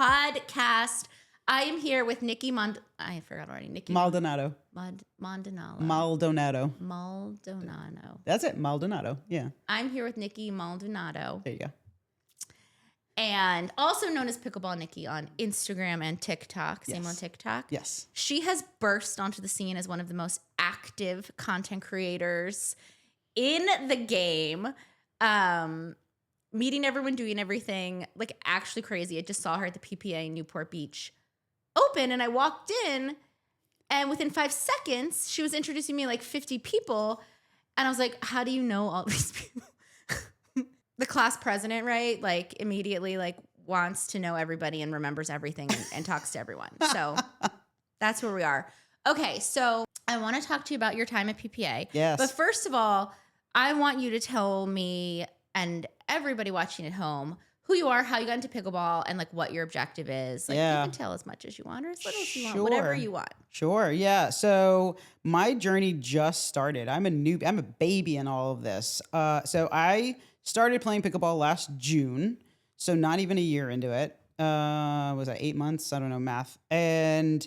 podcast. I am here with Nikki I forgot already. Nikki Maldonado. Maldonado. That's it. Maldonado. Yeah. I'm here with Nikki Maldonado. There you go. And also known as Pickleball Nikki on Instagram and TikTok. Same on TikTok. Yes. She has burst onto the scene as one of the most active content creators in the game. Meeting everyone, doing everything, like actually crazy. I just saw her at the PPA in Newport Beach open, and I walked in, and within 5 seconds, she was introducing me like 50 people, and I was like, how do you know all these people? The class president, right? Like immediately like wants to know everybody and remembers everything and talks to everyone. So that's where we are. Okay, so I want to talk to you about your time at PPA. Yes. But first of all, I want you to tell me and everybody watching at home who you are, how you got into pickleball, and like what your objective is. Like you can tell as much as you want or as little as you want, whatever you want. Sure. Yeah. So my journey just started. I'm a baby in all of this. So I started playing pickleball last June. So not even a year into it. Was that 8 months? I don't know math. And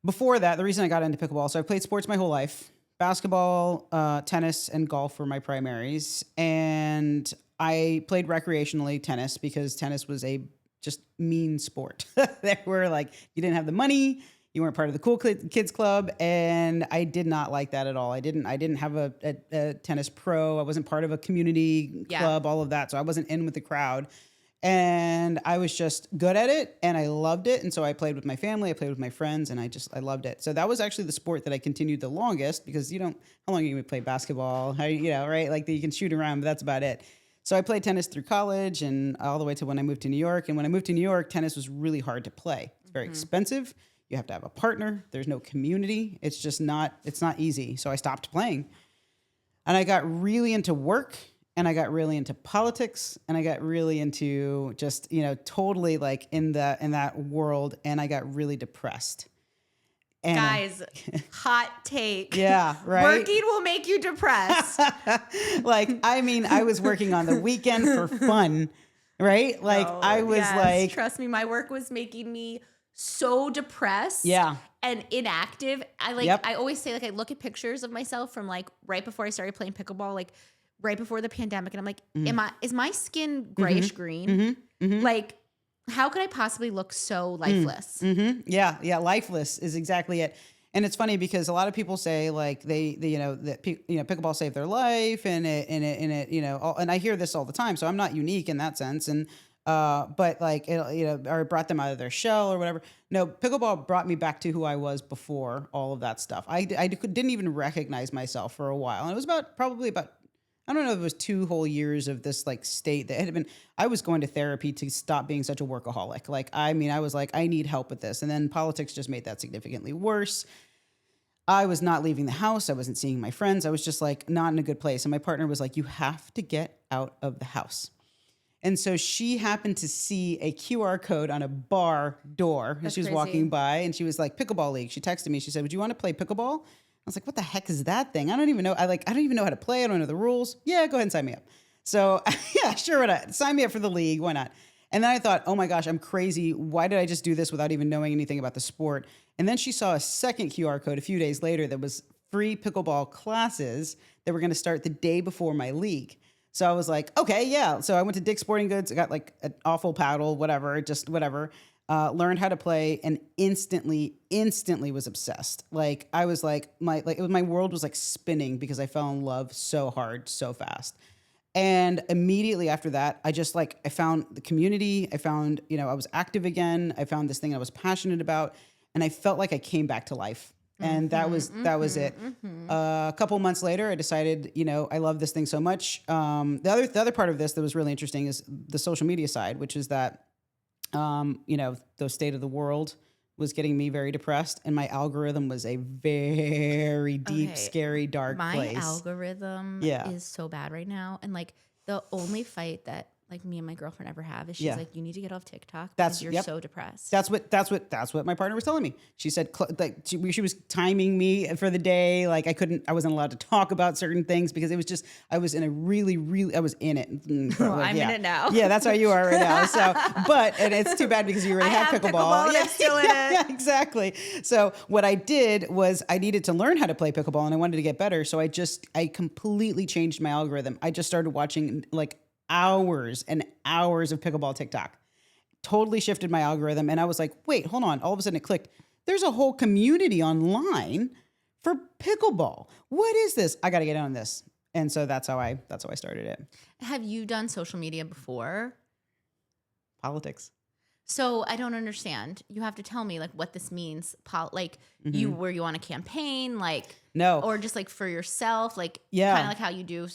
before that, the reason I got into pickleball, so I've played sports my whole life. Basketball, tennis, and golf were my primaries. And I played recreationally tennis because tennis was a just mean sport. They were like, you didn't have the money, you weren't part of the cool kids club, and I did not like that at all. I didn't have a tennis pro. I wasn't part of a community club, all of that. So I wasn't in with the crowd. And I was just good at it, and I loved it. And so I played with my family, I played with my friends, and I loved it. So that was actually the sport that I continued the longest because how long are you going to play basketball? Right? Like you can shoot around, but that's about it. So I played tennis through college and all the way to when I moved to New York. And when I moved to New York, tennis was really hard to play. It's very expensive. You have to have a partner. There's no community. It's not easy. So I stopped playing. And I got really into work, and I got really into politics, and I got really into just, totally like in that world, and I got really depressed. And guys, hot take. Yeah, right. Working will make you depressed. I was working on the weekend for fun, right? Trust me, my work was making me so depressed. Yeah. And inactive. I always say, like, I look at pictures of myself from like right before I started playing pickleball, like right before the pandemic, and I'm like, is my skin grayish green? Like, how could I possibly look so lifeless? Yeah, lifeless is exactly it. And it's funny because a lot of people say like pickleball saved their life, and I hear this all the time. So I'm not unique in that sense. And but like or it brought them out of their shell or whatever. No, pickleball brought me back to who I was before all of that stuff. I didn't even recognize myself for a while, and it was probably about. I don't know if it was 2 whole years of this like state that had been, I was going to therapy to stop being such a workaholic. I was like, I need help with this. And then politics just made that significantly worse. I was not leaving the house. I wasn't seeing my friends. I was just like not in a good place. And my partner was like, you have to get out of the house. And so she happened to see a QR code on a bar door as she was walking by, and she was like, Pickleball League. She texted me. She said, would you want to play pickleball? I was like, what the heck is that thing? I don't even know. I don't even know how to play. I don't know the rules. Yeah, go ahead and sign me up. So yeah, sure. Why not? Sign me up for the league. Why not? And then I thought, oh my gosh, I'm crazy. Why did I just do this without even knowing anything about the sport? And then she saw a second QR code a few days later that was free pickleball classes that were going to start the day before my league. So I was like, okay, yeah. So I went to Dick's Sporting Goods. I got like an awful paddle, whatever. Learned how to play, and instantly was obsessed. Like I was like my world was like spinning because I fell in love so hard, so fast. And immediately after that, I found the community. I found, I was active again. I found this thing I was passionate about, and I felt like I came back to life. And that was it. A couple months later, I decided, I love this thing so much. The other part of this that was really interesting is the social media side, which is that the state of the world was getting me very depressed, and my algorithm was a very deep, scary, dark place. My algorithm is so bad right now, and like the only fight that like me and my girlfriend ever have is she's Yeah. like, you need to get off TikTok That's- because you're yep. so depressed. That's what my partner was telling me. She said like she was timing me for the day. Like I wasn't allowed to talk about certain things because it was just, I was in a really, I was in it. Well, I'm in it now. Yeah, that's how you are right now. So, and it's too bad because you already I have have pickleball. and Yeah, I'm still in yeah, it. yeah, exactly. So what I did was I needed to learn how to play pickleball and I wanted to get better. So I completely changed my algorithm. I just started watching like hours and hours of pickleball TikTok. Totally shifted my algorithm. And I was like, wait, hold on. All of a sudden it clicked. There's a whole community online for pickleball. What is this? I got to get in on this. And so that's how I started it. Have you done social media before? Politics. So I don't understand. You have to tell me like what this means. Were you on a campaign? Like, No. or just like for yourself? Like, Yeah. kind of like how you do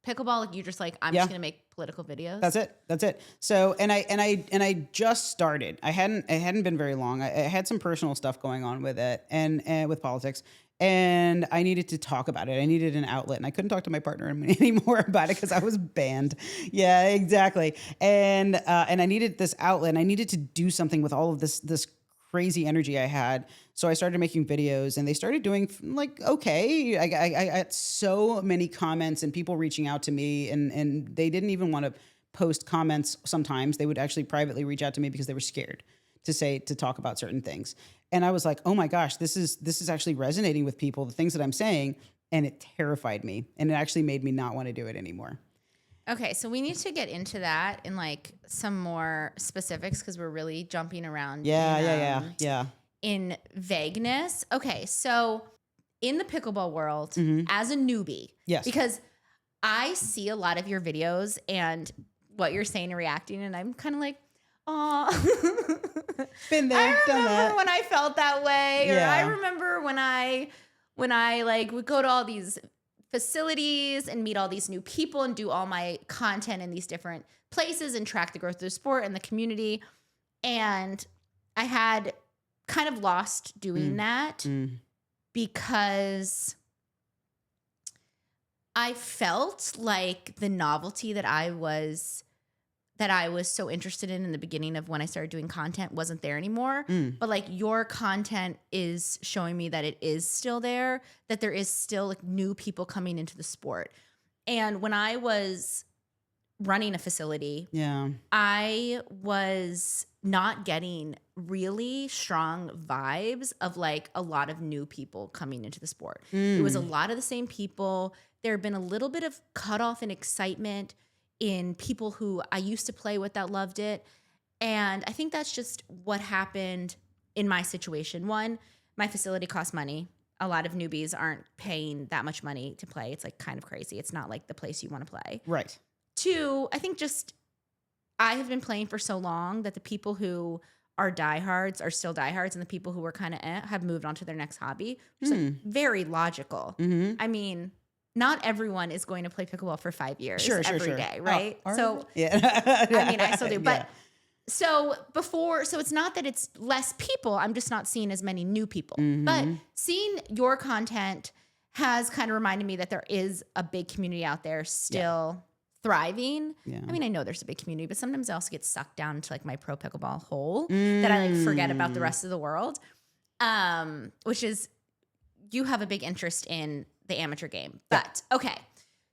pickleball. Like you just like, I'm just going to make political videos. That's it. So, and I just started. I hadn't been very long. I had some personal stuff going on with it and with politics. And I needed to talk about it. I needed an outlet, and I couldn't talk to my partner anymore about it because I was banned. Yeah, exactly. And I needed this outlet. And I needed to do something with all of this crazy energy I had. So I started making videos, and they started doing like okay. I got so many comments and people reaching out to me, and they didn't even want to post comments. Sometimes they would actually privately reach out to me because they were scared to talk about certain things. And I was like, oh my gosh, this is actually resonating with people, the things that I'm saying. And it terrified me. And it actually made me not want to do it anymore. Okay, so we need to get into that in like some more specifics because we're really jumping around. Yeah. In vagueness. Okay, so in the pickleball world, as a newbie, Yes. because I see a lot of your videos and what you're saying and reacting, and I'm kind of like, oh, Been there, done that. I remember when I felt that way, or Yeah. I remember when I like would go to all these facilities and meet all these new people and do all my content in these different places and track the growth of the sport and the community. And I had kind of lost doing that because I felt like the novelty that I was so interested in the beginning of when I started doing content wasn't there anymore. But like your content is showing me that it is still there, that there is still like new people coming into the sport. And when I was running a facility, I was not getting really strong vibes of like a lot of new people coming into the sport. It was a lot of the same people. There had been a little bit of cutoff in excitement in people who I used to play with that loved it. And I think that's just what happened in my situation. One, my facility costs money. A lot of newbies aren't paying that much money to play. It's like kind of crazy. It's not like the place you want to play. Right. Two, I think just I have been playing for so long that the people who are diehards are still diehards, and the people who were kind of have moved on to their next hobby, which is like very logical. I mean, not everyone is going to play pickleball for 5 years every day, right? So yeah. I mean, I still do, but so it's not that it's less people. I'm just not seeing as many new people. But seeing your content has kind of reminded me that there is a big community out there still thriving. I mean, I know there's a big community, but sometimes I also get sucked down into like my pro pickleball hole that I like forget about the rest of the world. Which is, you have a big interest in the amateur game. But okay.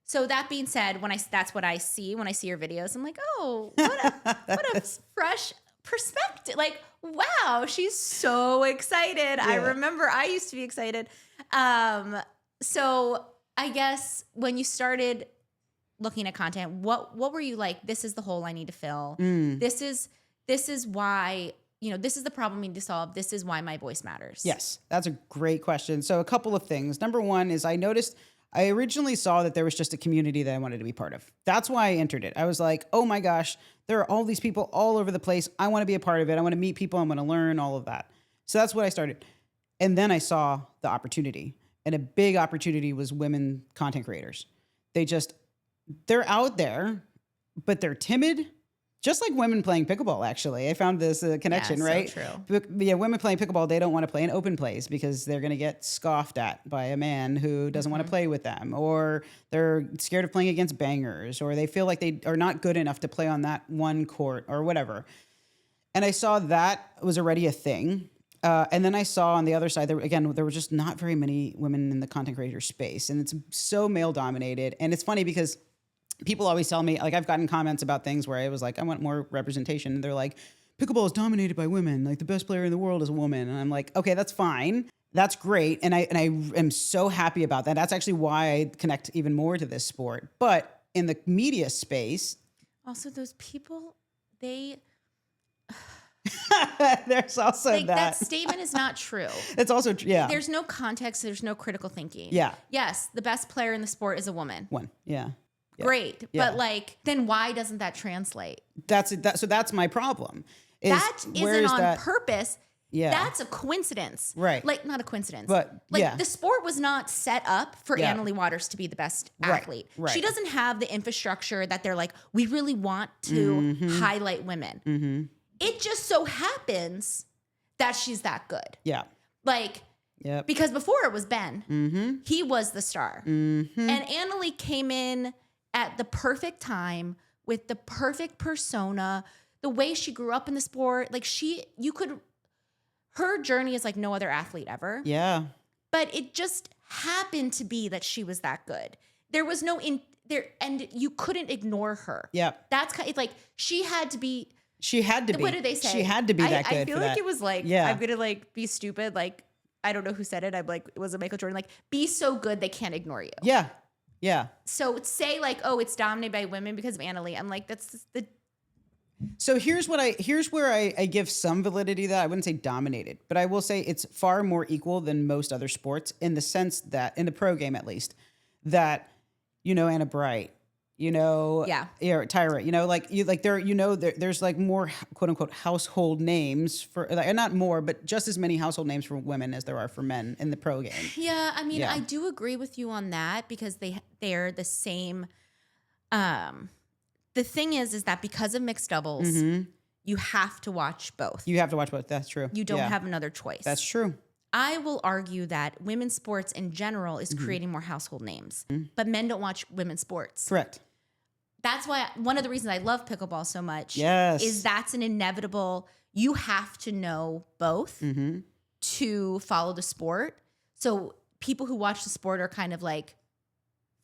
So that being said, that's what I see when I see your videos. I'm like, oh, what a fresh perspective. Like, wow, she's so excited. I remember I used to be excited. So I guess when you started looking at content, what were you like, this is the hole I need to fill. This is why, this is the problem we need to solve. This is why my voice matters. Yes, that's a great question. So a couple of things. Number one is I originally saw that there was just a community that I wanted to be part of. That's why I entered it. I was like, oh my gosh, there are all these people all over the place. I want to be a part of it. I want to meet people. I want to learn all of that. So that's what I started. And then I saw the opportunity. And a big opportunity was women content creators. They're out there, but they're timid. Just like women playing pickleball, actually. I found this connection, so right? true. Yeah, women playing pickleball, they don't want to play in open plays because they're going to get scoffed at by a man who doesn't want to play with them, or they're scared of playing against bangers, or they feel like they are not good enough to play on that one court or whatever. And I saw that was already a thing. And then I saw on the other side, there were just not very many women in the content creator space. And it's so male dominated. And it's funny because people always tell me, like, I've gotten comments about things where I was like, I want more representation. And they're like, pickleball is dominated by women. Like, the best player in the world is a woman. And I'm like, okay, that's fine. That's great. And I am so happy about that. That's actually why I connect even more to this sport. But in the media space. Also, those people, they... There's also like, that statement is not true. It's also yeah. There's no context. There's no critical thinking. Yeah. Yes, the best player in the sport is a woman. Yeah. Great, Yeah. but like, then why doesn't that translate? So that's my problem. That isn't on purpose. Yeah. That's a coincidence. Right. Like, not a coincidence. But like, the sport was not set up for Annalie Waters to be the best athlete. Right. She doesn't have the infrastructure that they're like, we really want to highlight women. Mm-hmm. It just so happens that she's that good. Yeah. Like, because before it was Ben. He was the star. And Annalie came in at the perfect time with the perfect persona, the way she grew up in the sport. Like, her journey is like no other athlete ever. Yeah. But it just happened to be that she was that good. There was no and you couldn't ignore her. Yeah. That's kind of like, she had to be. What did they say? She had to be that good. I feel like it was like, yeah. I'm gonna like be stupid. Like, I don't know who said it. I'm like, was it Michael Jordan? Like, be so good they can't ignore you. Yeah. Yeah. So say like, oh, it's dominated by women because of Annalie. I'm like, that's the. So here's where I give some validity to that. I wouldn't say dominated, but I will say it's far more equal than most other sports in the sense that, in the pro game at least, that, Anna Bright, Tyra, there's like more quote unquote household names for, like, not more, but just as many household names for women as there are for men in the pro game. Yeah. I mean, I do agree with you on that because they're the same. The thing is that because of mixed doubles, you have to watch both. You have to watch both. That's true. You don't have another choice. That's true. I will argue that women's sports in general is creating more household names, but men don't watch women's sports. Correct. That's why one of the reasons I love pickleball so much is that's an inevitable, you have to know both to follow the sport. So people who watch the sport are kind of like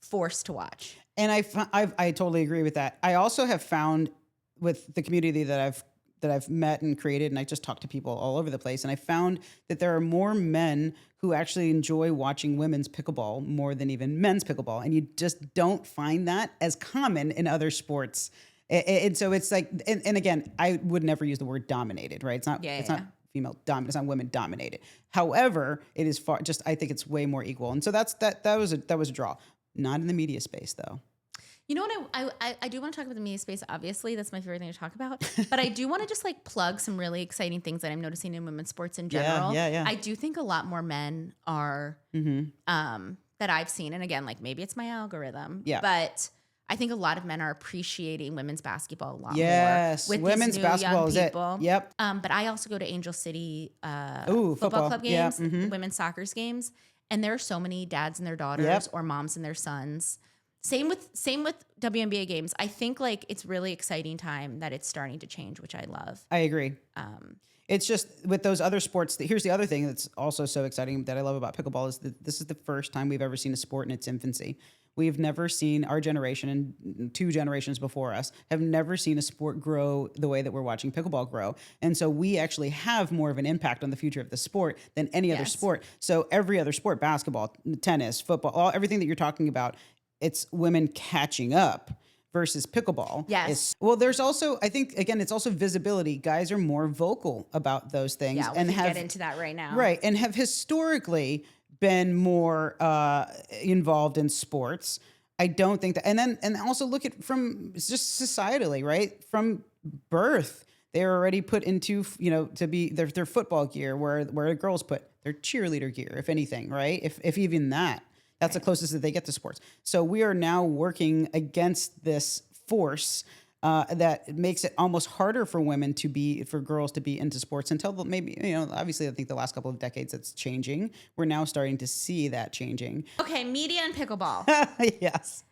forced to watch. And I totally agree with that. I also have found with the community that I've met and created, and I just talk to people all over the place, and I found that there are more men who actually enjoy watching women's pickleball more than even men's pickleball, and you just don't find that as common in other sports. And so it's like, and again, I would never use the word dominated, right? It's not female dominant, it's not women dominated. However, it is I think it's way more equal, and so that was a draw. Not in the media space, though. You know what? I do want to talk about the media space. Obviously, that's my favorite thing to talk about. But I do want to just like plug some really exciting things that I'm noticing in women's sports in general. Yeah. I do think a lot more men are that I've seen, and again, like maybe it's my algorithm. Yeah. But I think a lot of men are appreciating women's basketball a lot more. Yes, with women's these new basketball young is people. it. Yep. But I also go to Angel City football club games, women's soccer games. And there are so many dads and their daughters or moms and their sons. Same with WNBA games. I think like it's really exciting time that it's starting to change, which I love. I agree. It's just with those other sports. Here's the other thing that's also so exciting that I love about pickleball is that this is the first time we've ever seen a sport in its infancy. We've never seen, our generation and 2 generations before us have never seen a sport grow the way that we're watching pickleball grow. And so we actually have more of an impact on the future of the sport than any other sport. So every other sport, basketball, tennis, football, everything that you're talking about, it's women catching up versus pickleball. Yes. There's also, I think, again, it's also visibility. Guys are more vocal about those things. Yeah, we can get into that right now. Right, and have historically been more involved in sports. I don't think that, and also look at from just societally, right? From birth, they're already put into, to be their football gear, where girls put their cheerleader gear, if anything, right? If even that. That's the closest that they get to sports. So we are now working against this force that makes it almost harder for girls to be into sports until maybe, obviously I think the last couple of decades it's changing. We're now starting to see that changing. Okay, media and pickleball. Yes.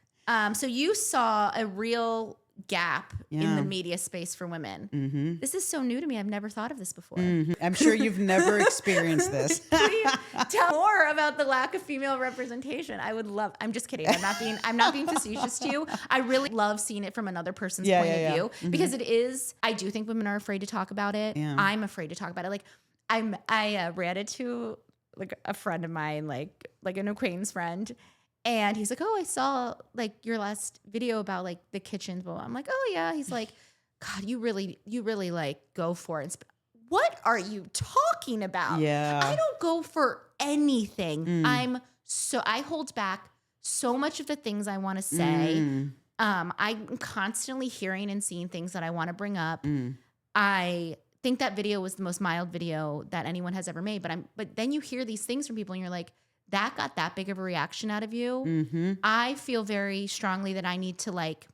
So you saw a real gap in Yeah. the media space for women. Mm-hmm. This is so new to me. I've never thought of this before. Mm-hmm. I'm sure you've never experienced this. Please tell more about the lack of female representation. I would love. I'm just kidding. I'm not being facetious to you. I really love seeing it from another person's point of view because it is. I do think women are afraid to talk about it. Yeah. I'm afraid to talk about it. Like I ran into like a friend of mine, like an acquaintance friend. And he's like, oh, I saw like your last video about like the kitchens. Well, I'm like, oh yeah. He's like, God, you really like go for it. What are you talking about? Yeah. I don't go for anything. I hold back so much of the things I want to say. I'm constantly hearing and seeing things that I want to bring up. I think that video was the most mild video that anyone has ever made. But then you hear these things from people and you're like, that got that big of a reaction out of you. Mm-hmm. I feel very strongly that I need to like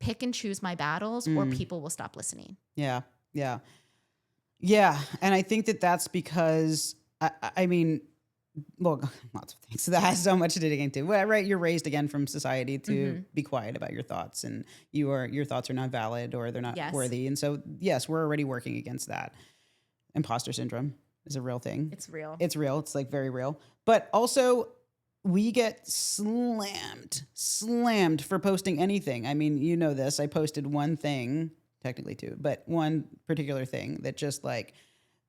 pick and choose my battles or people will stop listening. Yeah. Yeah. Yeah. And I think that's because, I mean, well, lots of things. That has so much to dig into. Well, right. You're raised again from society to be quiet about your thoughts and your thoughts are not valid or they're not worthy. And so, yes, we're already working against that. Imposter syndrome is a real thing. It's real. It's real. It's like very real. But also we get slammed for posting anything. I mean, you know this. I posted one thing, technically two, but one particular thing that just like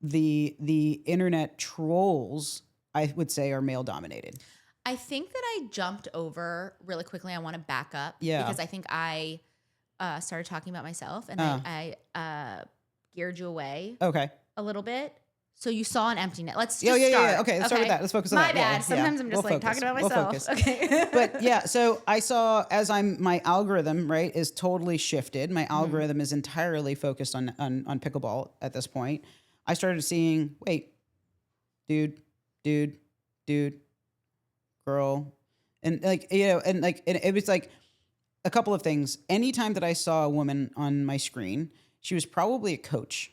the internet trolls, I would say, are male dominated. I think that I jumped over really quickly. I want to back up because I think I started talking about myself and I geared you away a little bit. So you saw an empty net. Let's just start. Yeah. Okay, let's start with that. Let's focus on that. My bad. Sometimes I'm just talking about myself. Okay. But yeah, so I saw my algorithm, right, is totally shifted. My algorithm is entirely focused on pickleball at this point. I started seeing, wait, dude, girl. And like, and it was like a couple of things. Anytime that I saw a woman on my screen, she was probably a coach.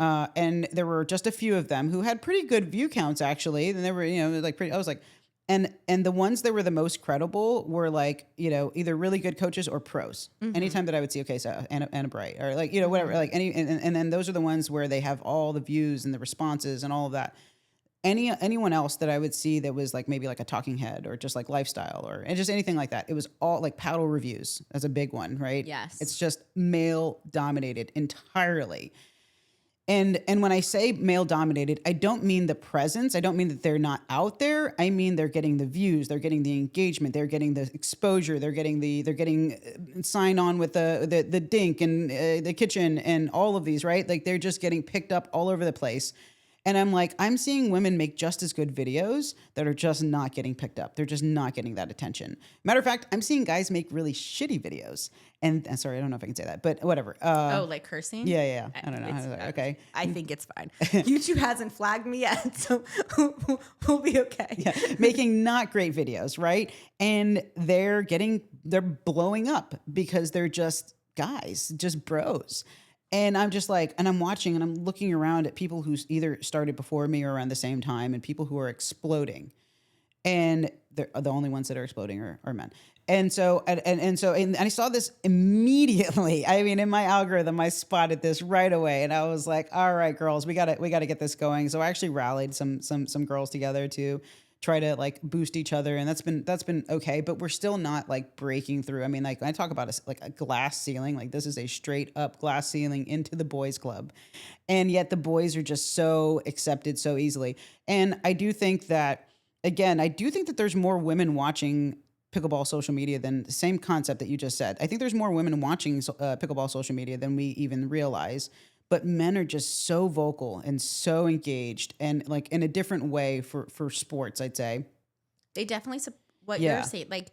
And there were just a few of them who had pretty good view counts, actually. And they were, I was like, and the ones that were the most credible were like, either really good coaches or pros. Anytime that I would see, okay, so Anna Bright or like, whatever, like and then those are the ones where they have all the views and the responses and all of that. Anyone else that I would see that was like maybe like a talking head or just like lifestyle and just anything like that. It was all like paddle reviews as a big one, right? Yes. It's just male dominated entirely. And when I say male dominated, I don't mean the presence. I don't mean that they're not out there. I mean they're getting the views, they're getting the engagement, they're getting the exposure, they're getting sign on with the dink and the kitchen and all of these, right? Like they're just getting picked up all over the place. And I'm like, I'm seeing women make just as good videos that are just not getting picked up. They're just not getting that attention. Matter of fact, I'm seeing guys make really shitty videos. And sorry, I don't know if I can say that, but whatever. Like cursing? Yeah. I don't know. Okay. I think it's fine. YouTube hasn't flagged me yet, so we'll be okay. Yeah. Making not great videos, right? And they're blowing up because they're just guys, just bros. And I'm just like, and I'm watching and I'm looking around at people who either started before me or around the same time and people who are exploding. And the only ones that are exploding are men. And so, and I saw this immediately. I mean, in my algorithm, I spotted this right away and I was like, all right, girls, we gotta get this going. So I actually rallied some girls together to try to like boost each other. And that's been okay, but we're still not like breaking through. I mean, like when I talk about a glass ceiling, like this is a straight up glass ceiling into the boys club. And yet the boys are just so accepted so easily. And I do think that, again, there's more women watching pickleball social media than the same concept that you just said. I think there's more women watching pickleball social media than we even realize. But men are just so vocal and so engaged and like in a different way for sports, I'd say. They definitely, you're saying, like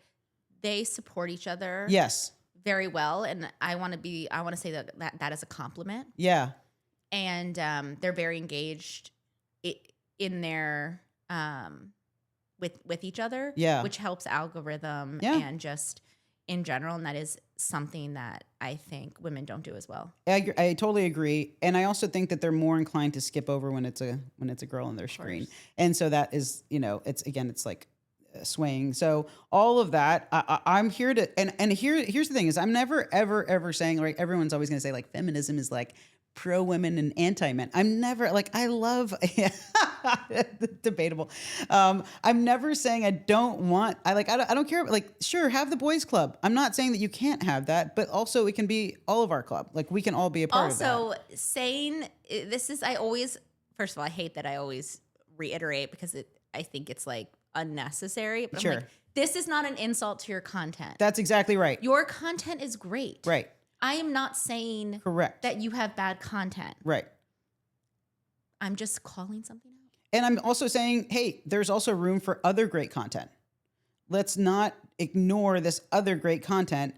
they support each other. Yes. Very well. And I want to say that is a compliment. Yeah. And they're very engaged in their, with each other. Yeah. Which helps algorithm Yeah. and just, in general, and that is something that I think women don't do as well. I totally agree, and I also think that they're more inclined to skip over when it's a girl on their screen, and so that is, it's like swaying. So all of that, I'm here to, and here's the thing is I'm never ever saying, like, everyone's always going to say like feminism is like pro women and anti men. I'm never like, I love debatable. I'm never saying I don't want, I don't care. Like, sure, have the boys club. I'm not saying that you can't have that, but also it can be all of our club. Like, we can all be a part of that. Also, saying this is, first of all, I hate that I always reiterate because I think it's like unnecessary. But sure. I'm like, this is not an insult to your content. That's exactly right. Your content is great. Right. I am not saying correct that you have bad content. Right. I'm just calling something out. And I'm also saying, hey, there's also room for other great content. Let's not ignore this other great content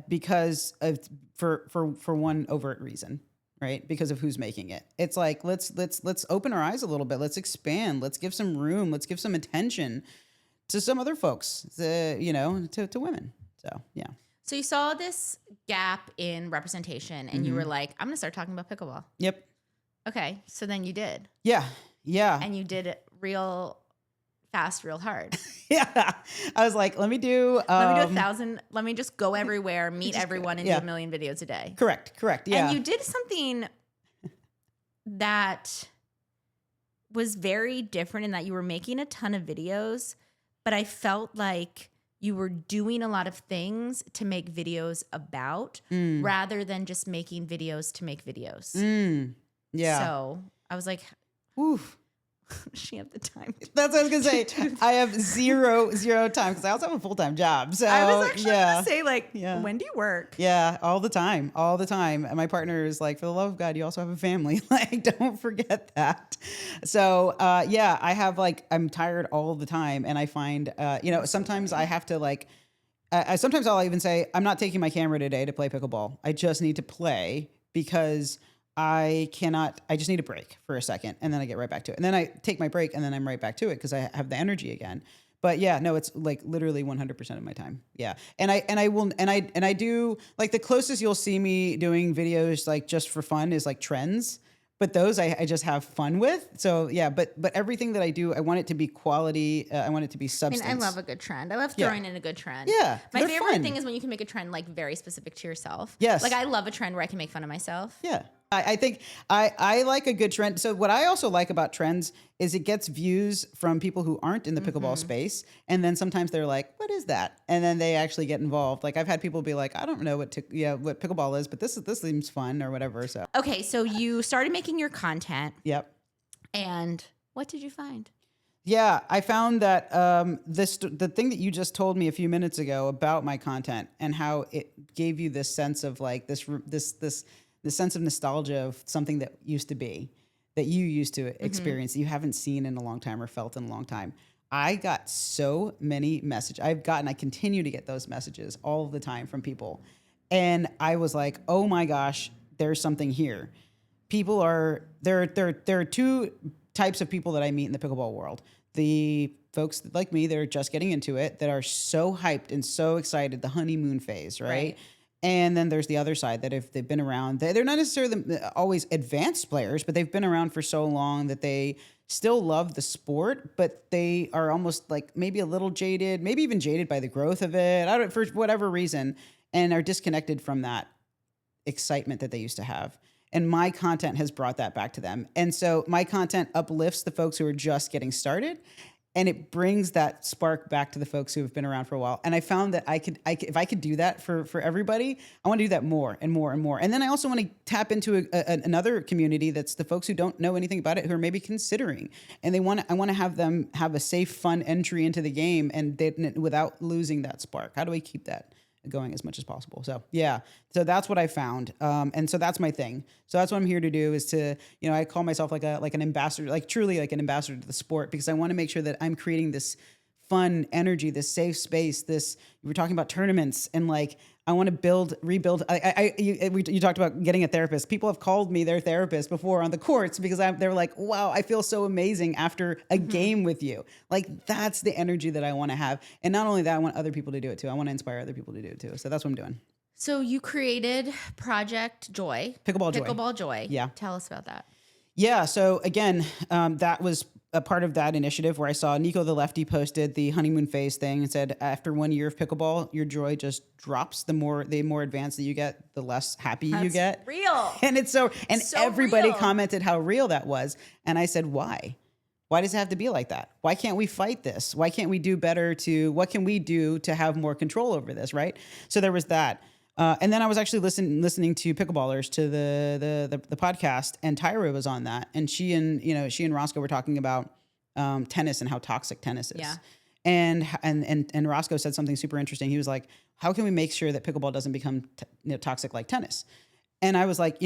because of for one overt reason, right? Because of who's making it. It's like let's open our eyes a little bit. Let's expand. Let's give some room. Let's give some attention to some other folks, to women. So yeah. So you saw this gap in representation, and you were like, "I'm going to start talking about pickleball." Yep. Okay, so then you did. Yeah. And you did it real fast, real hard. Yeah. I was like, let me do 1,000. Let me just go everywhere, meet everyone, and do 1 million videos a day. Correct. Yeah. And you did something that was very different in that you were making a ton of videos, but I felt like you were doing a lot of things to make videos about rather than just making videos to make videos. Yeah. So I was like, oof. She have the time. That's what I was gonna say. I have zero time because I also have a full-time job. So I was actually gonna say, like, when do you work? Yeah, all the time. And my partner is like, for the love of God, you also have a family. Like, don't forget that. So I have I'm tired all the time, and I find sometimes I have to sometimes I'll even say, I'm not taking my camera today to play pickleball. I just need to play because I just need a break for a second, and then I get right back to it. And then I take my break, and then I'm right back to it because I have the energy again. But yeah, no, it's like literally 100% of my time. Yeah. And I do, like, the closest you'll see me doing videos like just for fun is like trends. But those I just have fun with. So yeah, but everything that I do, I want it to be quality. I want it to be substance. I mean, I love a good trend. I love throwing in a good trend. Yeah, my favorite thing is when you can make a trend like very specific to yourself. Yes. Like, I love a trend where I can make fun of myself. Yeah. I think I like a good trend. So what I also like about trends is it gets views from people who aren't in the pickleball space. And then sometimes they're like, what is that? And then they actually get involved. Like, I've had people be like, I don't know what pickleball is, but this seems fun or whatever. So, okay. So you started making your content. Yep. And what did you find? Yeah, I found that the thing that you just told me a few minutes ago about my content and how it gave you this sense of like this sense of nostalgia of something that used to be, that you used to experience, that you haven't seen in a long time or felt in a long time. I got so many messages. I continue to get those messages all the time from people. And I was like, oh my gosh, there's something here. There are two types of people that I meet in the pickleball world. The folks like me that are just getting into it, that are so hyped and so excited, the honeymoon phase, right? And then there's the other side that if they've been around, they're not necessarily always advanced players, but they've been around for so long that they still love the sport, but they are almost like maybe a little jaded, maybe even jaded by the growth of it, for whatever reason, and are disconnected from that excitement that they used to have. And my content has brought that back to them. And so my content uplifts the folks who are just getting started, and it brings that spark back to the folks who have been around for a while. And I found that if I could do that for everybody, I want to do that more and more and more. And then I also want to tap into another community that's the folks who don't know anything about it, who are maybe considering, and I want to have them have a safe, fun entry into the game, and without losing that spark. How do I keep that going as much as possible? So yeah, so that's what I found. And so that's my thing. So that's what I'm here to do, is to, I call myself like an ambassador, like truly like an ambassador to the sport, because I want to make sure that I'm creating this fun energy, this safe space, this, you were talking about tournaments, and like, I want to rebuild. You talked about getting a therapist. People have called me their therapist before on the courts because they're like, wow, I feel so amazing after a game with you. Like, that's the energy that I want to have. And not only that, I want other people to do it too. I want to inspire other people to do it too. So that's what I'm doing. So you created Project Joy. Pickleball Joy. Yeah. Tell us about that. Yeah. So again, that was a part of that initiative where I saw Nico the lefty posted the honeymoon phase thing and said, after 1 year of pickleball, your joy just drops. The more advanced that you get, the less happy you get. Real. And it's so everybody real. commented how real that was. And I said, why? Why does it have to be like that? Why can't we fight this? Why can't we do better what can we do to have more control over this? Right. So there was that. And then I was actually listening to Pickleballers, to the podcast, and Tyra was on that, and she and Roscoe were talking about tennis and how toxic tennis is. Yeah. And Roscoe said something super interesting. He was like, "How can we make sure that pickleball doesn't become toxic like tennis?" And I was like,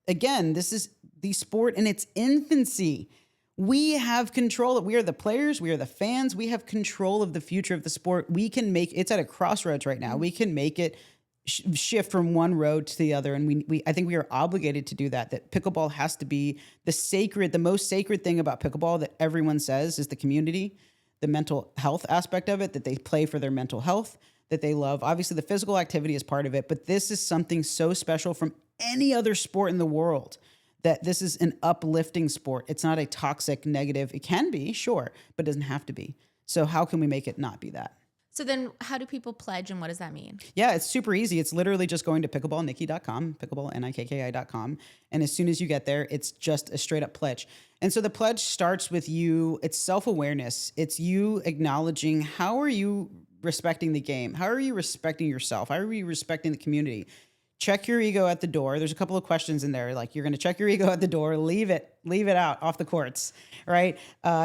again, this is the sport in its infancy. We have control. We are the players. We are the fans. We have control of the future of the sport. We can make it's at a crossroads right now. We can make it shift from one road to the other. And I think we are obligated to do that. That pickleball has to be the most sacred thing about pickleball that everyone says is the community, the mental health aspect of it, that they play for their mental health, that they love. Obviously, the physical activity is part of it, but this is something so special from any other sport in the world, that this is an uplifting sport. It's not a toxic, negative. It can be, sure, but it doesn't have to be. So how can we make it not be that? So then how do people pledge, and what does that mean? Yeah, it's super easy. It's literally just going to pickleballnikki.com, pickleballnikki.com. And as soon as you get there, it's just a straight up pledge. And so the pledge starts with you. It's self-awareness. It's you acknowledging, how are you respecting the game? How are you respecting yourself? How are you respecting the community? Check your ego at the door. There's a couple of questions in there. Like, you're going to check your ego at the door, leave it out off the courts, right?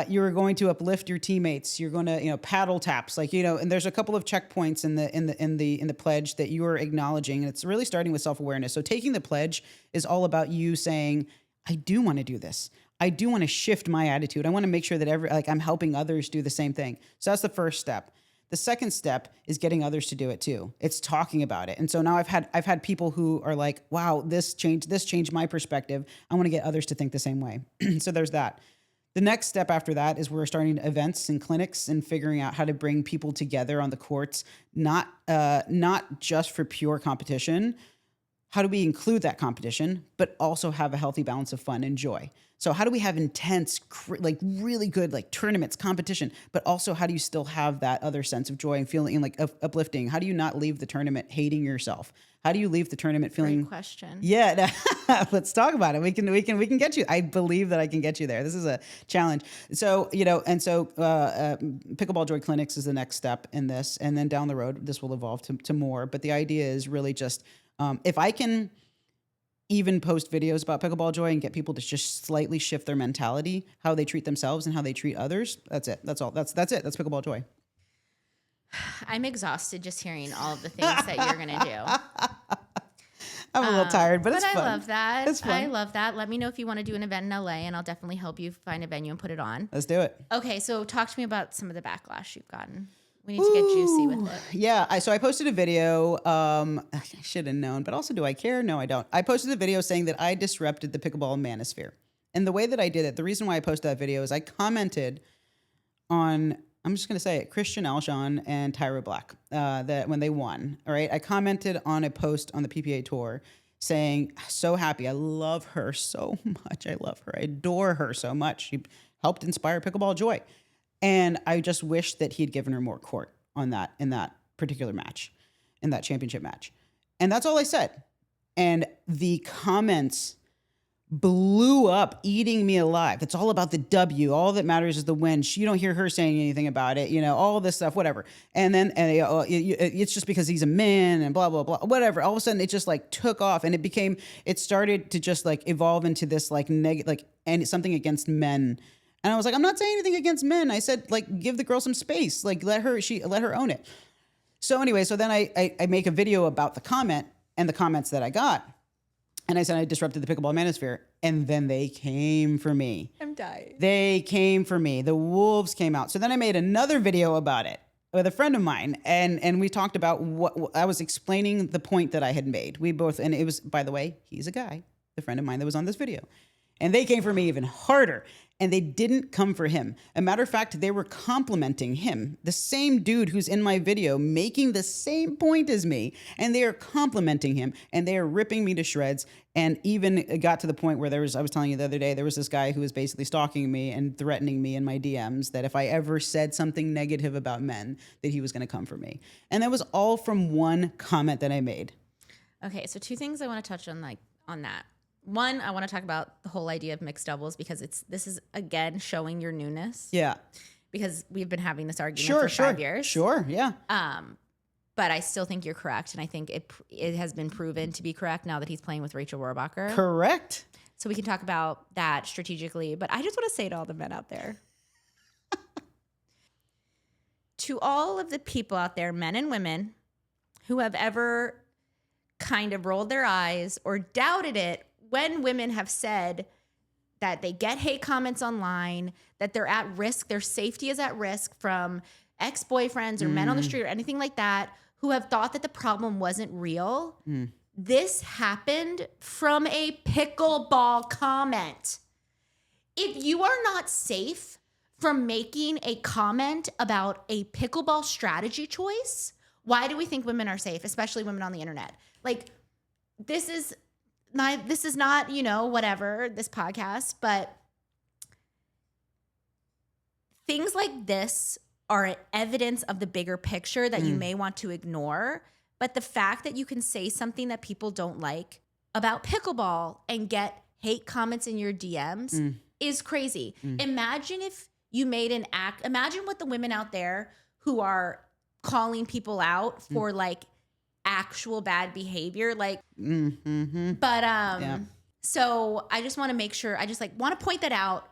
You're going to uplift your teammates. You're going to, paddle taps, and there's a couple of checkpoints in the pledge that you are acknowledging. And it's really starting with self-awareness. So taking the pledge is all about you saying, I do want to do this. I do want to shift my attitude. I want to make sure that I'm helping others do the same thing. So that's the first step. The second step is getting others to do it too. It's talking about it. And so now I've had people who are like, wow, this changed my perspective. I want to get others to think the same way. So there's that. The next step after that is we're starting events and clinics and figuring out how to bring people together on the courts, not just for pure competition. How do we include that competition, but also have a healthy balance of fun and joy? So how do we have intense, really good, tournaments, competition, but also how do you still have that other sense of joy and feeling uplifting? How do you not leave the tournament hating yourself? How do you leave the tournament feeling? Great question. Yeah, let's talk about it. We can get you. I believe that I can get you there. This is a challenge. So Pickleball Joy Clinics is the next step in this, and then down the road this will evolve to more. But the idea is really just if I can even post videos about Pickleball Joy and get people to just slightly shift their mentality, how they treat themselves and how they treat others. That's it. That's all. That's it. That's Pickleball Joy. I'm exhausted just hearing all of the things that you're going to do. I'm a little tired, but it's fun. I love that. It's fun. I love that. Let me know if you want to do an event in LA, and I'll definitely help you find a venue and put it on. Let's do it. Okay, so talk to me about some of the backlash you've gotten. We need to get juicy with it. Yeah. So I posted a video. I should have known, but also, do I care? No, I don't. I posted a video saying that I disrupted the pickleball manosphere. And the way that I did it, the reason why I posted that video is I commented on, I'm just going to say it, Christian Alshon and Tyra Black, that when they won. All right. I commented on a post on the PPA tour saying, so happy. I love her so much. I love her. I adore her so much. She helped inspire Pickleball Joy. And I just wish that he had given her more court on that, in that particular match, in that championship match. And that's all I said. And the comments blew up, eating me alive. It's all about the W. All that matters is the win. You don't hear her saying anything about it, all this stuff, whatever. And then it's just because he's a man and blah, blah, blah, whatever. All of a sudden it just took off, and it started to just evolve into this and something against men. And I was like, I'm not saying anything against men. I said, give the girl some space. Let her own it. So anyway, so then I make a video about the comment and the comments that I got. And I said I disrupted the pickleball manosphere. And then they came for me. I'm dying. They came for me. The wolves came out. So then I made another video about it with a friend of mine. And we talked about what I was explaining the point that I had made. We both, and it was, by the way, he's a guy, the friend of mine that was on this video. And they came for me even harder. And they didn't come for him. A matter of fact, they were complimenting him. The same dude who's in my video making the same point as me. And they are complimenting him. And they are ripping me to shreds. And even it got to the point where I was telling you the other day, there was this guy who was basically stalking me and threatening me in my DMs that if I ever said something negative about men, that he was going to come for me. And that was all from one comment that I made. Okay, so 2 things I want to touch on on that. One, I want to talk about the whole idea of mixed doubles because this is again showing your newness. Yeah. Because we've been having this argument for 5 years. Sure, yeah. But I still think you're correct, and I think it has been proven to be correct now that he's playing with Rachel Rohrbacher. Correct. So we can talk about that strategically. But I just want to say to all the men out there, to all of the people out there, men and women, who have ever kind of rolled their eyes or doubted it when women have said that they get hate comments online, that they're at risk, their safety is at risk from ex-boyfriends or men on the street or anything like that, who have thought that the problem wasn't real. This happened from a pickleball comment. If you are not safe from making a comment about a pickleball strategy choice, why do we think women are safe, especially women on the internet? Like, this is not, whatever, this podcast, but things like this are evidence of the bigger picture that you may want to ignore. But the fact that you can say something that people don't like about pickleball and get hate comments in your DMs is crazy. Imagine if you made imagine what the women out there who are calling people out for actual bad behavior, so I just want to make sure, I just want to point that out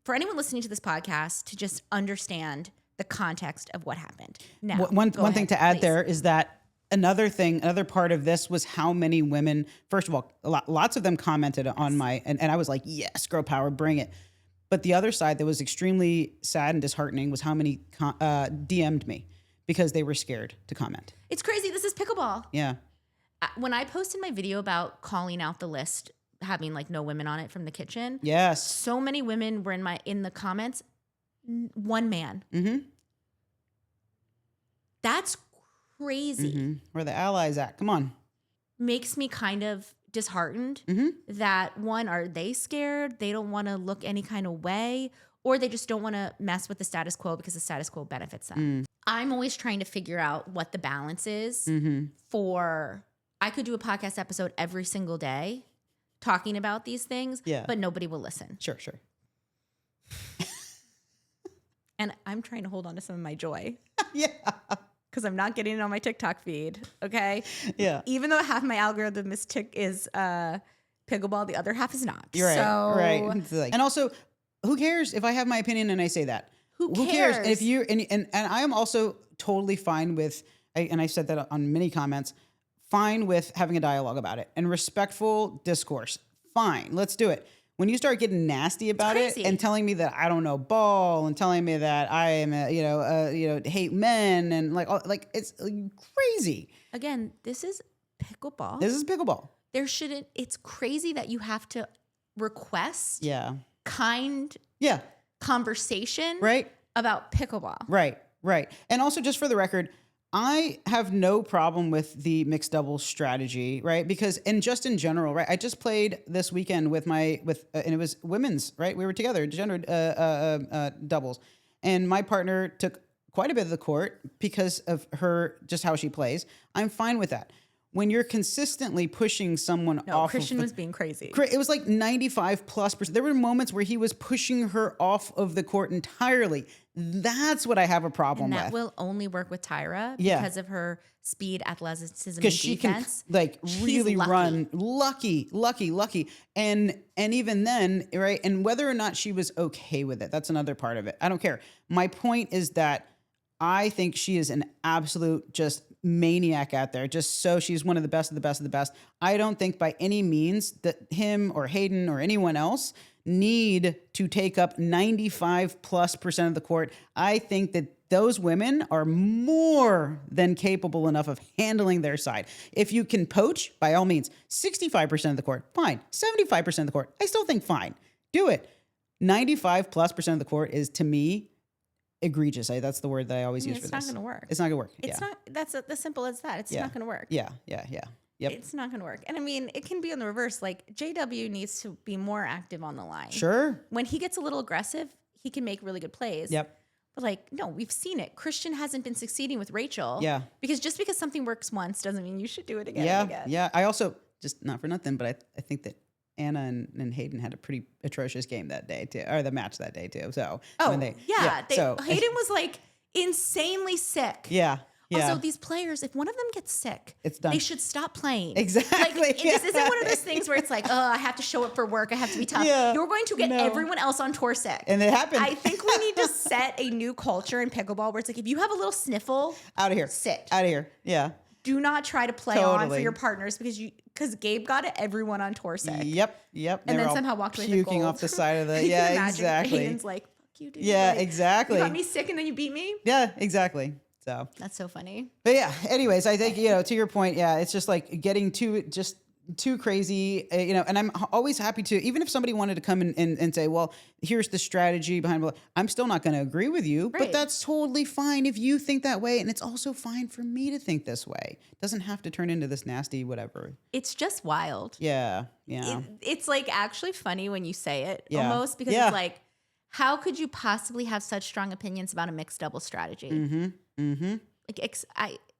for anyone listening to this podcast to just understand the context of what happened. Now, one thing to add please. there is that another part of this was how many women, first of all, lots of them commented on my, and I was like, yes, girl power, bring it. But the other side that was extremely sad and disheartening was how many DM'd me because they were scared to comment. It's crazy. This is pickleball. Yeah. When I posted my video about calling out the list, having no women on it from the kitchen. Yes. So many women were in the comments. One man. That's crazy. Where the allies at? Come on. Makes me kind of disheartened that one, are they scared? They don't want to look any kind of way, or they just don't want to mess with the status quo because the status quo benefits them. I'm always trying to figure out what the balance is for, I could do a podcast episode every single day talking about these things, but nobody will listen. Sure. And I'm trying to hold on to some of my joy. Yeah. Because I'm not getting it on my TikTok feed, okay? Yeah. Even though half my algorithm is pickleball, the other half is not. You're right. So, right. It's and also, who cares if I have my opinion and I say that? Who cares? And if you and I am also totally fine with, and I said that on many comments, fine with having a dialogue about it and respectful discourse. Fine, let's do it. When you start getting nasty about it and telling me that I don't know ball and telling me that I am hate men and it's crazy. Again, this is pickleball. This is pickleball. It's crazy that you have to request kind conversation about pickleball. Right. And also, just for the record, I have no problem with the mixed doubles strategy, right? Because in general, right? I just played this weekend with and it was women's, right? We were together, gendered doubles, and my partner took quite a bit of the court because of just how she plays. I'm fine with that. When you're consistently pushing someone off, Christian was being crazy. It was 95+%. There were moments where he was pushing her off of the court entirely. That's what I have a problem with. And that will only work with Tyra because of her speed, athleticism, and defense. Because she can really run. Lucky. And even then, right? And whether or not she was okay with it, that's another part of it. I don't care. My point is that I think she is an absolute just maniac out there. Just so she's one of the best of the best of the best. I don't think by any means that him or Hayden or anyone else need to take up 95+% of the court. I think that those women are more than capable enough of handling their side. If you can poach, by all means, 65% of the court, fine. 75% of the court, I still think fine. Do it. 95+% of the court is, to me, egregious. That's the word that I always use for this. It's not going to work. It's not going to work. It's not. That's as simple as that. It's not going to work. Yeah. Yep. It's not going to work. And I mean, it can be on the reverse. Like JW needs to be more active on the line. Sure. When he gets a little aggressive, he can make really good plays. Yep. But like, no, we've seen it. Christian hasn't been succeeding with Rachel. Yeah. Because just because something works once doesn't mean you should do it again. Yeah. And again. Yeah. I also, just not for nothing, but I think that Anna and Hayden had a pretty atrocious game that day too, or the match that day too. So Hayden was like insanely sick. Yeah. Also, these players, if one of them gets sick, it's done. They should stop playing. Exactly. Like, this isn't one of those things where it's like, oh, I have to show up for work. I have to be tough. Yeah. You're going to get everyone else on tour sick. And it happened. I think we need to set a new culture in pickleball where it's like, if you have a little sniffle, out of here. sit. Out of here. Yeah. Do not try to play on for your partners because Gabe got everyone on tour sick. Yep. And then somehow walked away with puking gold. off the side of the. Yeah, exactly. Hayden's like, fuck you, dude. Yeah, like, exactly. You got me sick and then you beat me. Yeah, exactly. So that's so funny. But yeah, anyways, I think, to your point, yeah, it's just like getting too crazy, and I'm always happy to, even if somebody wanted to come and say, well, here's the strategy behind it, I'm still not going to agree with you, right. But that's totally fine if you think that way. And it's also fine for me to think this way. It doesn't have to turn into this nasty whatever. It's just wild. Yeah. It's like actually funny when you say it almost because Yeah. it's like, how could you possibly have such strong opinions about a mixed double strategy? Like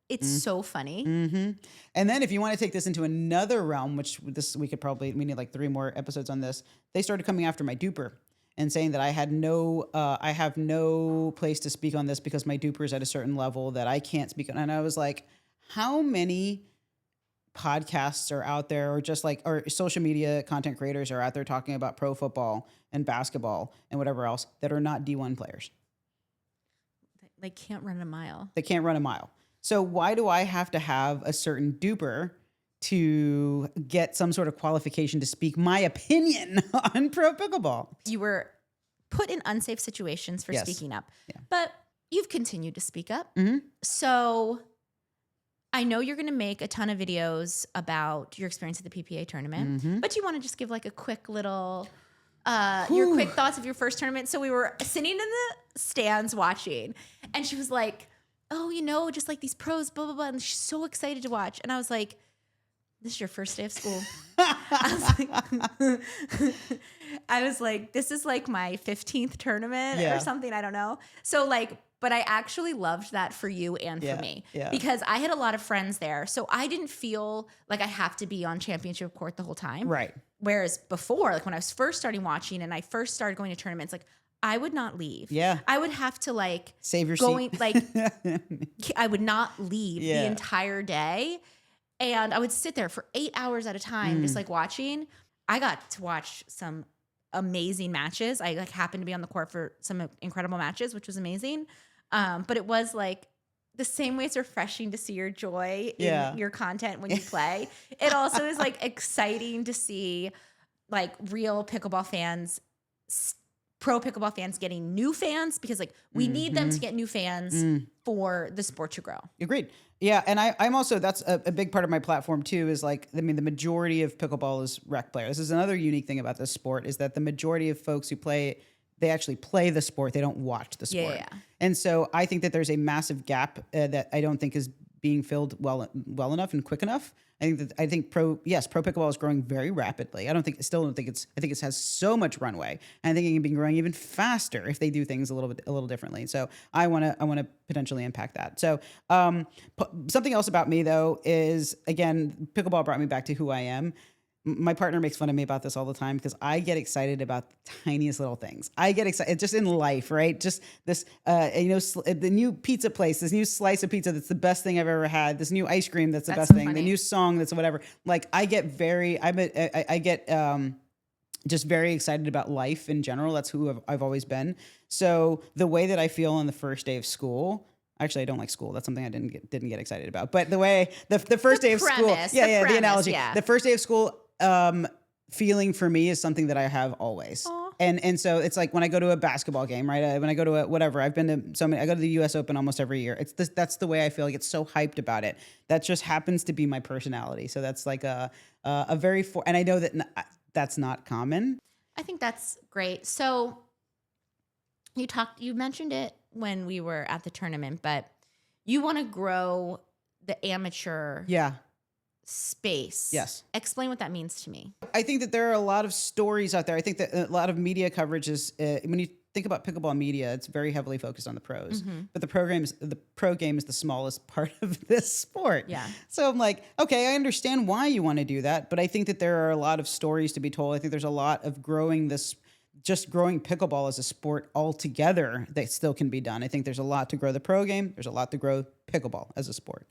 it's so funny. And then if you want to take this into another realm, which we need like 3 more episodes on this, they started coming after my duper and saying that I have no place to speak on this because my duper is at a certain level that I can't speak on. And I was like, how many podcasts are out there or social media content creators are out there talking about pro football and basketball and whatever else that are not D1 players? They can't run a mile. They can't run a mile. So why do I have to have a certain duper to get some sort of qualification to speak my opinion on pro pickleball? You were put in unsafe situations for speaking up, but you've continued to speak up. So I know you're going to make a ton of videos about your experience at the PPA tournament, but you want to just give like a quick little, your quick thoughts of your first tournament. So we were sitting in the stands watching and she was like, oh, just like these pros, blah, blah, blah. And she's so excited to watch. And I was like, this is your first day of school. I was like, this is like my 15th tournament or something. I don't know. So like, but I actually loved that for you and for me because I had a lot of friends there. So I didn't feel like I have to be on championship court the whole time. Right. Whereas before, like when I was first starting watching and I first started going to tournaments, like I would not leave. Yeah. I would have to like save your seat. Like I would not leave the entire day. And I would sit there for 8 hours at a time, just like watching. I got to watch some amazing matches. I like happened to be on the court for some incredible matches, which was amazing. But it was like the same way it's refreshing to see your joy in your content when you play. It also is like exciting to see like real pickleball fans, pro pickleball fans getting new fans because like we need them to get new fans for the sport to grow. Agreed. Yeah. And I'm also, that's a big part of my platform too, is like, the majority of pickleball is rec players. This is another unique thing about this sport is that the majority of folks who play it, they actually play the sport. They don't watch the sport. Yeah. And so I think that there's a massive gap that I don't think is being filled well enough and quick enough. I think pro pickleball is growing very rapidly. I think it has so much runway. And I think it can be growing even faster if they do things a little differently. So I want to potentially impact that. So something else about me though is, again, pickleball brought me back to who I am. My partner makes fun of me about this all the time because I get excited about the tiniest little things. I get excited just in life, right? Just this, the new pizza place, this new slice of pizza that's the best thing I've ever had. This new ice cream that's the best thing. The new song that's whatever. Like I get just very excited about life in general. That's who I've always been. So the way that I feel on the first day of school, Actually, I don't like school. That's something I didn't get excited about. But the first day of school, premise, the analogy, yeah. the first day of school, feeling for me is something that I have always. Aw. And so it's like when I go to a basketball game, right? When I go to whatever, I've been to so many. I go to the U.S. Open almost every year. That's the way I feel. I get so hyped about it. That just happens to be my personality. So that's like a very and I know that that's not common. I think that's great. So you mentioned it when we were at the tournament, but you want to grow the amateur space. Yes. Explain what that means to me. I think that there are a lot of stories out there. I think that a lot of media coverage is, when you think about pickleball media, it's very heavily focused on the pros. But the pro game is the smallest part of this sport. Yeah. So I'm like, okay, I understand why you want to do that, but I think that there are a lot of stories to be told. I think there's a lot of growing pickleball as a sport altogether that still can be done. I think there's a lot to grow the pro game. There's a lot to grow pickleball as a sport.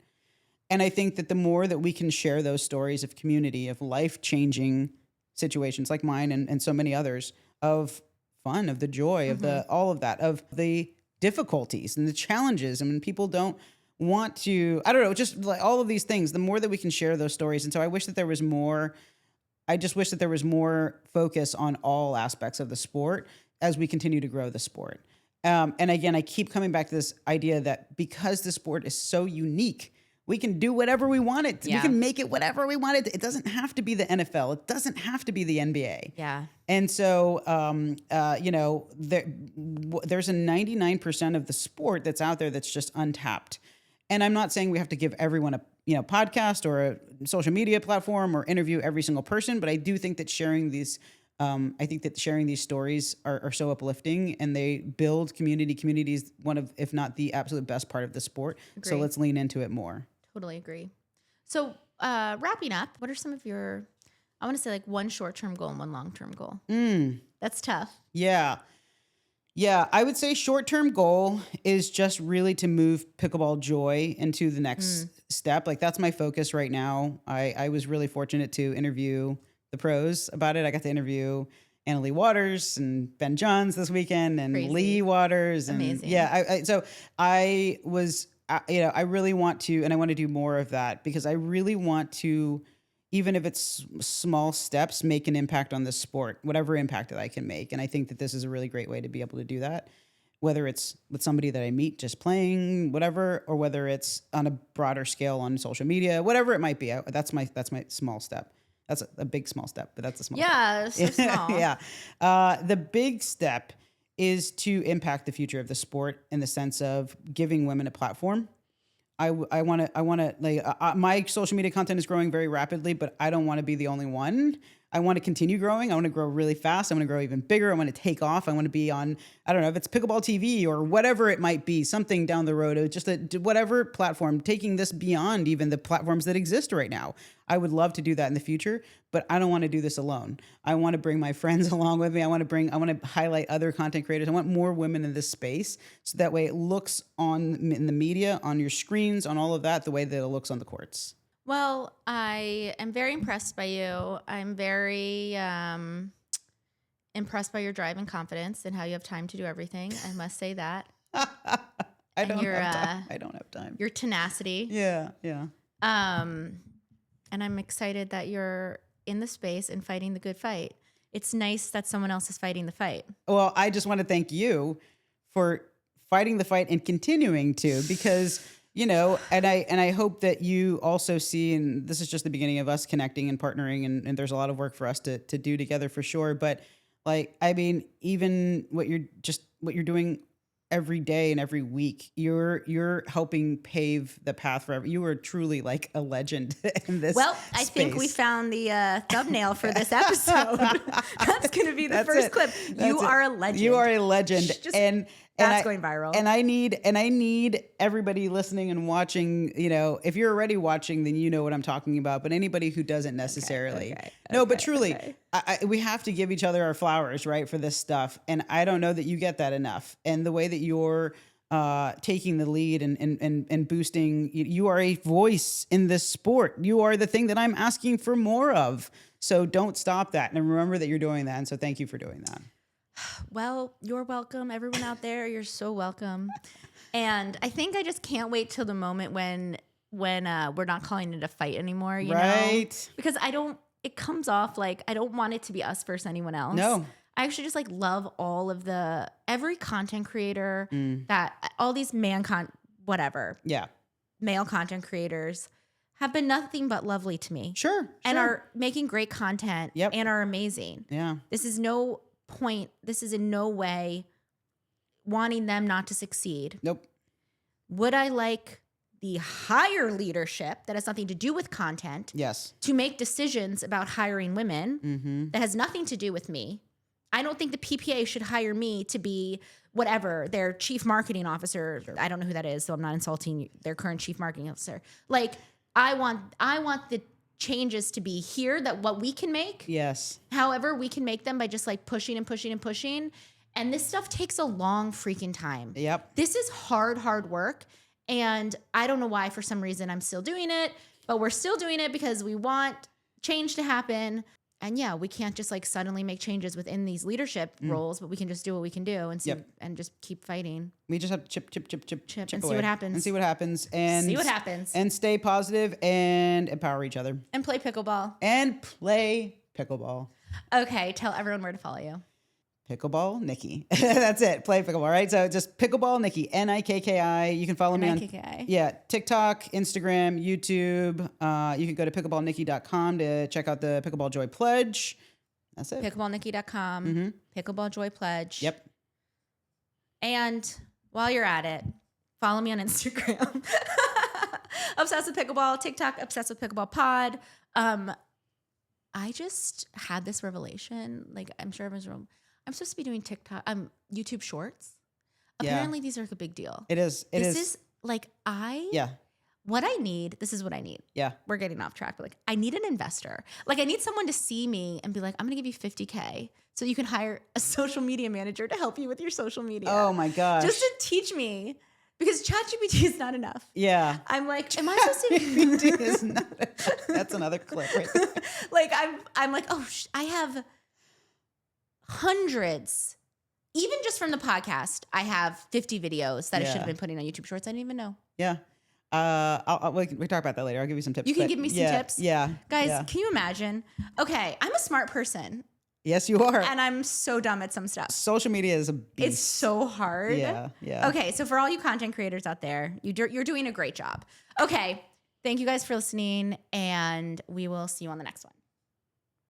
And I think that the more that we can share those stories of community, of life-changing situations like mine and so many others, of fun, of the joy, of all of that, of the difficulties and the challenges. I mean, people don't want to, I don't know, just like all of these things, the more that we can share those stories. And so I wish that there was more, I just wish that there was more focus on all aspects of the sport as we continue to grow the sport. And again, I keep coming back to this idea that because the sport is so unique, we can do whatever we want it. Yeah. We can make it whatever we want it. It doesn't have to be the NFL. It doesn't have to be the NBA. Yeah. And so, there's a 99% of the sport that's out there that's just untapped. And I'm not saying we have to give everyone a podcast or a social media platform or interview every single person, but I do think that sharing these stories are so uplifting, and they build community. Community is one of, if not the absolute best part of the sport. Agree. So let's lean into it more. Totally agree. So wrapping up, what are some of your, I want to say like one short-term goal and one long-term goal? That's tough. Yeah. I would say short-term goal is just really to move Pickleball Joy into the next step. Like that's my focus right now. I was really fortunate to interview the pros about it. I got to interview Annalie Waters and Ben Johns this weekend, and Crazy. Lee Waters. And amazing. Yeah. So I was, I really want to, and I want to do more of that because I really want to, even if it's small steps, make an impact on this sport, whatever impact that I can make. And I think that this is a really great way to be able to do that, whether it's with somebody that I meet just playing, whatever, or whether it's on a broader scale on social media, whatever it might be. That's my small step. That's a big small step, but that's a small Yeah, step. so small. Yeah. The big step is to impact the future of the sport in the sense of giving women a platform. I want to like my social media content is growing very rapidly, but I don't want to be the only one. I want to continue growing. I want to grow really fast. I want to grow even bigger. I want to take off. I want to be on, I don't know if it's Pickleball TV or whatever it might be, something down the road, or just whatever platform, taking this beyond even the platforms that exist right now. I would love to do that in the future, but I don't want to do this alone. I want to bring my friends along with me. I want to highlight other content creators. I want more women in this space, so that way it looks in the media, on your screens, on all of that, the way that it looks on the courts. Well, I am very impressed by you. I'm very impressed by your drive and confidence and how you have time to do everything. I must say that. I don't have time. Your tenacity. Yeah. And I'm excited that you're in the space and fighting the good fight. It's nice that someone else is fighting the fight. Well, I just want to thank you for fighting the fight and continuing to, because and I hope that you also see, and this is just the beginning of us connecting and partnering, and there's a lot of work for us to do together for sure. But like, I mean, even what you're doing every day and every week, you're helping pave the path for you are truly like a legend in this. Well, I think we found the thumbnail for this episode. That's going to be the first clip. You are a legend. You are a legend. That's going viral. And I need everybody listening and watching, if you're already watching, then you know what I'm talking about. But anybody who doesn't necessarily. No, but truly, we have to give each other our flowers, right, for this stuff. And I don't know that you get that enough. And the way that you're taking the lead and boosting, you are a voice in this sport. You are the thing that I'm asking for more of. So don't stop that. And remember that you're doing that. And so thank you for doing that. Well, you're welcome. Everyone out there, you're so welcome. And I think I just can't wait till the moment when we're not calling it a fight anymore, you know? Right. Because it comes off like I don't want it to be us versus anyone else. No. I actually just like love all of every content creator that all these male content creators have been nothing but lovely to me. Sure. And are making great content and are amazing. Yeah. This is in no way wanting them not to succeed. Nope. Would I like the higher leadership that has nothing to do with content Yes. to make decisions about hiring women that has nothing to do with me? I don't think the PPA should hire me to be whatever, their chief marketing officer. Sure. I don't know who that is, so I'm not insulting their current chief marketing officer. Like, I want the changes to be here, that what we can make. Yes. However, we can make them by just like pushing and pushing and pushing. And this stuff takes a long freaking time. Yep. This is hard work. And I don't know why, for some reason, I'm still doing it, but we're still doing it because we want change to happen. And yeah, we can't just like suddenly make changes within these leadership roles, but we can just do what we can do and see and just keep fighting. We just have to chip and away. see what happens. And see what happens. And see what happens. And stay positive and empower each other. And play pickleball. And play pickleball. Okay, tell everyone where to follow you. Pickleball Nikki. That's it. Play pickleball, right? So just Pickleball Nikki, Nikki. You can follow me on TikTok, Instagram, YouTube. You can go to pickleballnikki.com to check out the Pickleball Joy Pledge. That's it. Pickleballnikki.com. Pickleball Joy Pledge. Yep. And while you're at it, follow me on Instagram. Obsessed with Pickleball. TikTok, Obsessed with Pickleball Pod. I just had this revelation. Like, I'm sure everyone's wrong. I'm supposed to be doing TikTok, YouTube Shorts. Apparently, these are like a big deal. It is. This is like what I need. This is what I need. Yeah. We're getting off track, but like, I need an investor. Like, I need someone to see me and be like, I'm going to give you $50K so you can hire a social media manager to help you with your social media. Oh my gosh. Just to teach me. Because ChatGPT is not enough. Yeah. I'm like, am I supposed to be? Is not enough. That's another clip right there. Like, I'm like, I have hundreds. Even just from the podcast, I have 50 videos that I should have been putting on YouTube Shorts. I didn't even know. Yeah. We can talk about that later. I'll give you some tips. You can give me some tips? Yeah. Guys, can you imagine? Okay, I'm a smart person. Yes, you are. And I'm so dumb at some stuff. Social media is a beast. It's so hard. Yeah. Okay, so for all you content creators out there, you're doing a great job. Okay, thank you guys for listening, and we will see you on the next one.